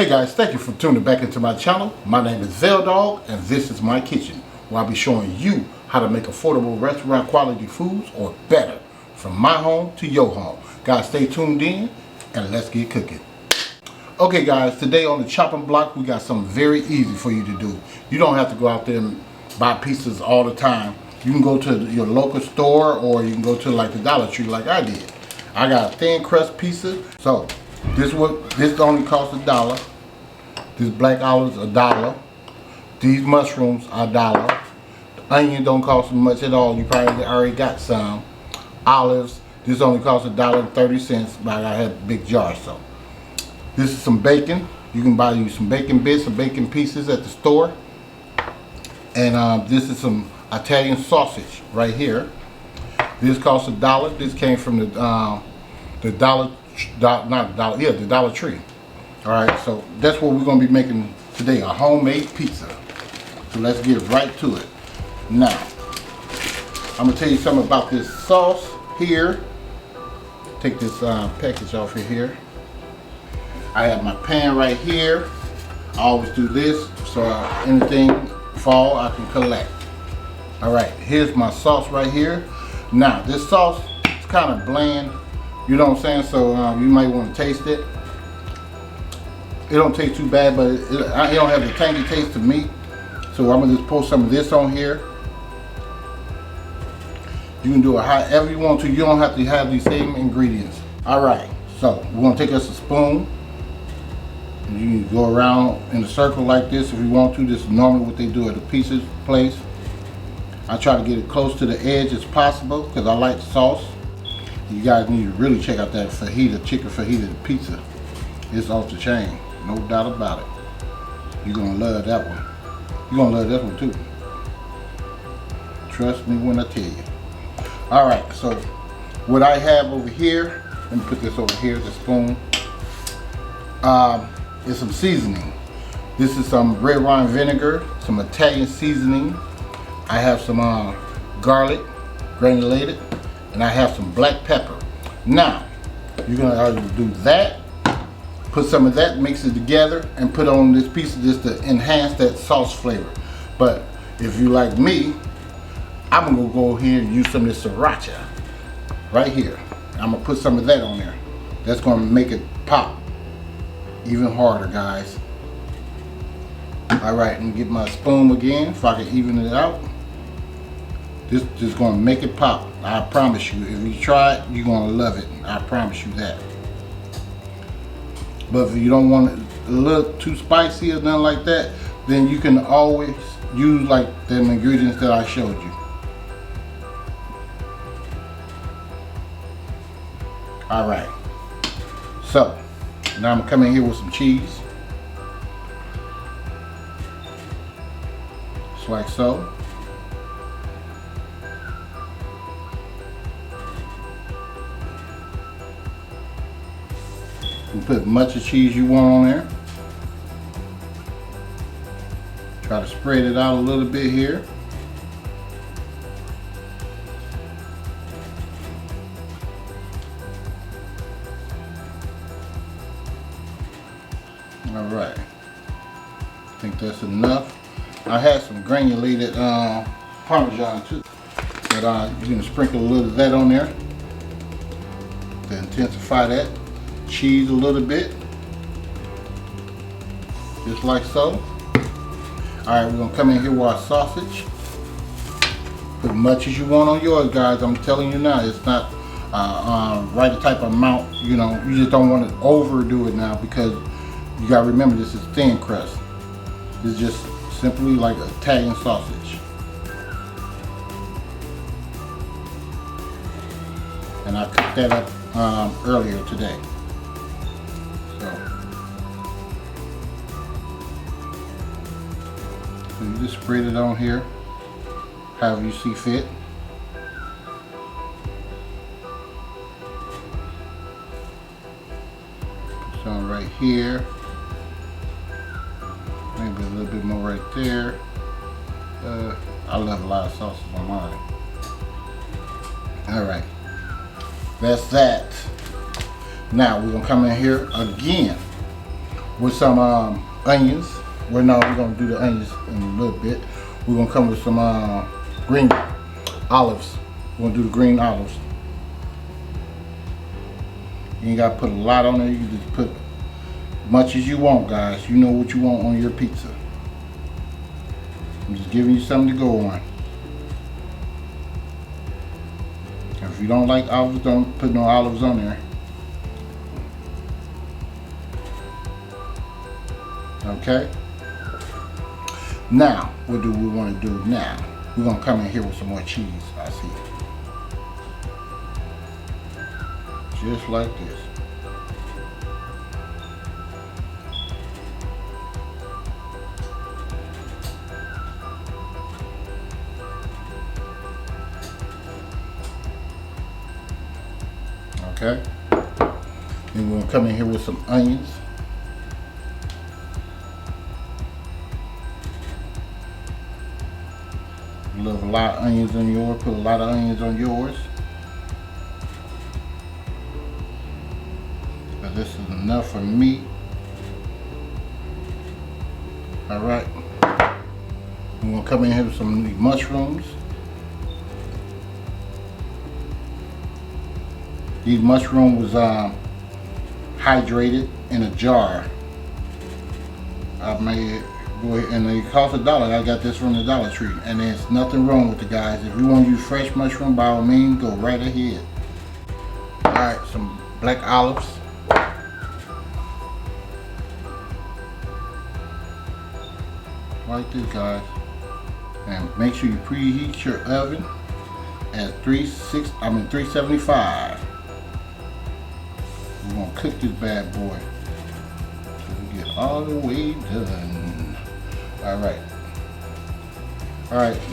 Hey guys, thank you for tuning back into my channel. My name is VELDOGG and this is my kitchen, where I'll be showing you how to make affordable restaurant quality foods or better, from my home to your home. Guys, stay tuned in and let's get cooking. Okay guys, today on the chopping block we got something very easy for you to do. You don't have to go out there and buy pizzas all the time. You can go to your local store or you can go to like the Dollar Tree like I did. I got a thin crust pizza. So this only costs $1. This black olives $1. These mushrooms are $1. The onion don't cost much at all. You probably already got some. Olives, this only costs $1.30, but I had a big jar. So this is some bacon. You can buy you some bacon bits or bacon pieces at the store. And this is some Italian sausage right here. This costs $1. This came from the Dollar Tree. All right, so that's what we're gonna be making today, a homemade pizza. So let's get right to it. Now, I'm gonna tell you something about this sauce here. Take this package off of here. I have my pan right here. I always do this so anything fall I can collect. All right, here's my sauce right here. Now, this sauce is kind of bland, you know what I'm saying? So you might want to taste it. It don't taste too bad, but it don't have the tangy taste to me. So I'm gonna just pour some of this on here. You can do it however you want to. You don't have to have these same ingredients. All right, so we're gonna take us a spoon. You can go around in a circle like this if you want to. This is normally what they do at a pizza place. I try to get it close to the edge as possible because I like the sauce. You guys need to really check out that fajita, chicken fajita pizza. It's off the chain, no doubt about it. You're gonna love that one. You're gonna love this one too. Trust me when I tell you. All right, so what I have over here, let me put this over here, the spoon, is some seasoning. This is some red wine vinegar, some Italian seasoning. I have some garlic, granulated, and I have some black pepper. Now, you're gonna do that, put some of that, mix it together, and put on this piece of this to enhance that sauce flavor. But if you like me, I'm gonna go here and use some of this sriracha right here. I'm gonna put some of that on there. That's gonna make it pop even harder, guys. All right, let me get my spoon again if I can even it out. This is gonna make it pop. I promise you. If you try it, you're gonna love it. I promise you that. But if you don't want it a little too spicy or nothing like that, then you can always use like them ingredients that I showed you. All right. So now I'm gonna come in here with some cheese. Just like so. You can put as much of cheese you want on there. Try to spread it out a little bit here. All right, I think that's enough. I had some granulated Parmesan too, but you can sprinkle a little of that on there to intensify that. Cheese a little bit, just like so. All right, we're gonna come in here with our sausage. Put as much as you want on yours, guys. I'm telling you now, it's not right the type of amount. You know, you just don't want to overdo it now because you gotta remember this is thin crust. It's just simply like Italian sausage. And I cooked that up earlier today. So you just spread it on here, however you see fit. Put some right here. Maybe a little bit more right there. I love a lot of sauces on mine. All right, that's that. Now we're gonna come in here again with some onions. Well, no, we're gonna do the onions in a little bit. We're gonna come with some green olives. We're gonna do the green olives. You ain't gotta put a lot on there. You can just put as much as you want, guys. You know what you want on your pizza. I'm just giving you something to go on. If you don't like olives, don't put no olives on there. Okay? Now, what do we want to do now? We're going to come in here with some more cheese, I see. Just like this. Okay? Then we're going to come in here with some onions. You love a lot of onions on yours, put a lot of onions on yours. But this is enough for me. Alright. We're going to come in here with some of these mushrooms. These mushrooms was hydrated in a jar. I made it, and it cost $1. I got this from the Dollar Tree, and there's nothing wrong with it, guys. If you want to use fresh mushroom, by all means, go right ahead. Alright, some black olives. Like this, guys. And make sure you preheat your oven at 375. We're gonna cook this bad boy till we get all the way done. Alright,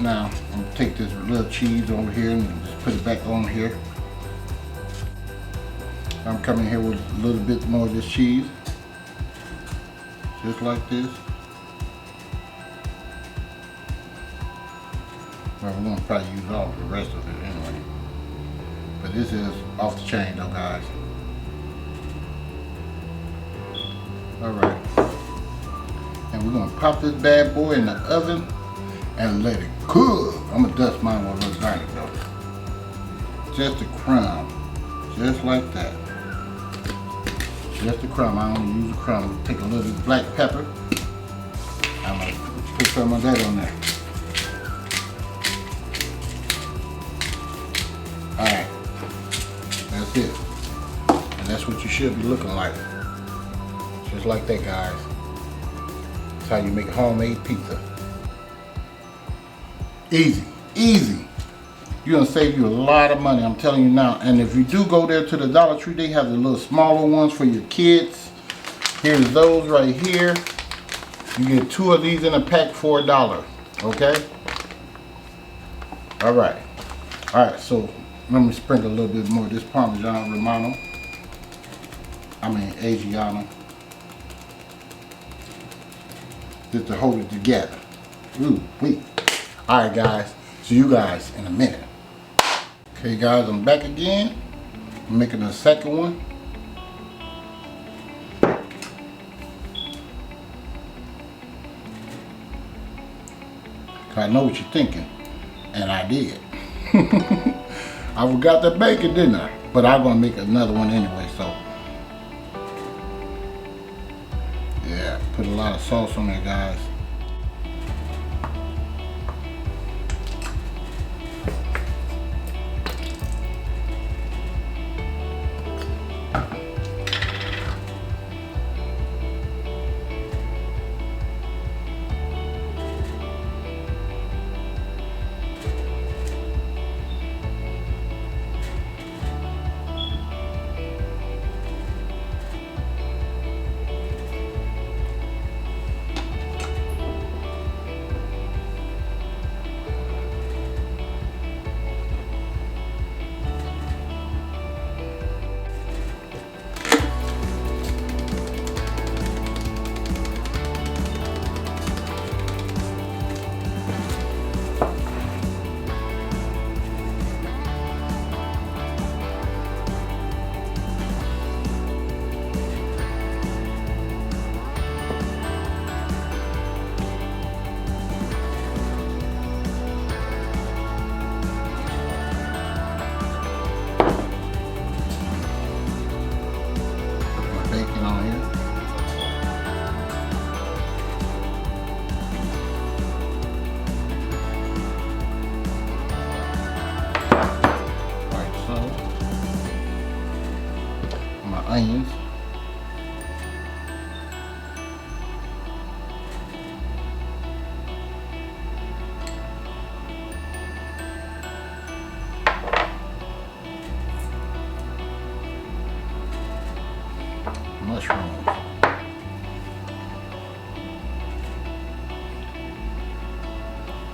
now I'm gonna take this little cheese over here and just put it back on here. I'm coming here with a little bit more of this cheese, just like this. Well, we're gonna probably use all the rest of it anyway, but this is off the chain though, guys. Alright, and we're gonna pop this bad boy in the oven and let it cook. I'm gonna dust mine with a little garlic though. Just a crumb, just like that. Just a crumb. I don't use a crumb. Take a little black pepper. I'm gonna put some of that on there. Alright, that's it. And that's what you should be looking like. Just like that, guys. That's how you make homemade pizza. Easy, easy. You're gonna save you a lot of money, I'm telling you now. And if you do go there to the Dollar Tree, they have the little smaller ones for your kids. Here's those right here. You get 2 of these in a pack for $1. Okay? Alright. Alright, so let me sprinkle a little bit more of this Parmesan Romano. Asiano. Just to hold it together. Ooh, wait. Alright, guys. See you guys in a minute. Okay, guys, I'm back again. I'm making a second one. I know what you're thinking, and I did. I forgot to bake it, didn't I? But I'm gonna make another one anyway, so. Yeah, put a lot of sauce on there, guys.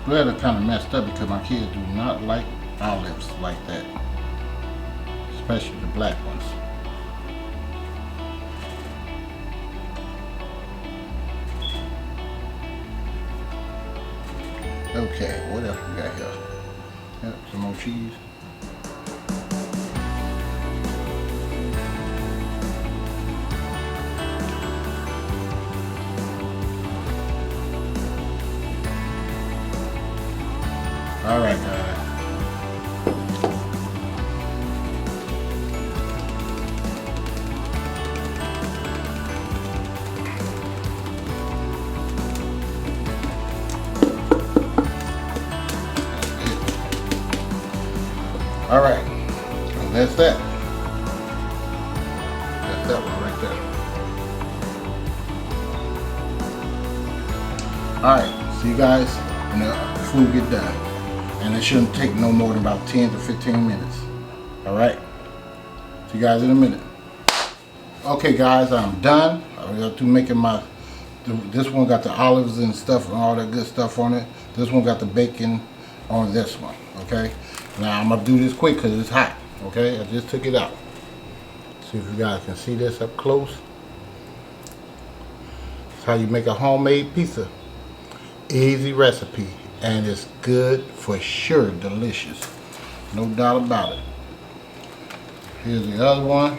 bread are kind of messed up because my kids do not like olives like that, especially the black ones. Okay, what else we got here? Yep, some more cheese. All right, guys. All right, and that's that. That's that one right there. All right, see you guys when the food get done. And it shouldn't take no more than about 10 to 15 minutes. All right, see you guys in a minute. Okay, guys, I'm done. I got to making this one got the olives and stuff and all that good stuff on it. This one got the bacon on this one. Okay. Now I'm gonna do this quick because it's hot. Okay, I just took it out. See if you guys can see this up close. It's how you make a homemade pizza. Easy recipe, and it's good for sure, delicious. No doubt about it. Here's the other one.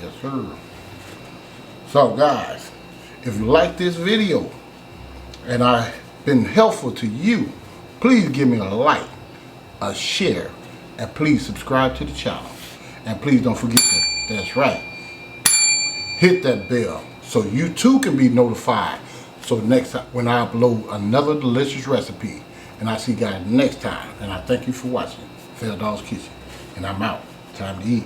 Yes, sir. So guys, if you like this video and I've been helpful to you, please give me a like, a share, and please subscribe to the channel. And please don't forget that's right, hit that bell so you too can be notified. So next time when I upload another delicious recipe, and I see you guys next time. And I thank you for watching VELDOGGS Kitchen. And I'm out. Time to eat.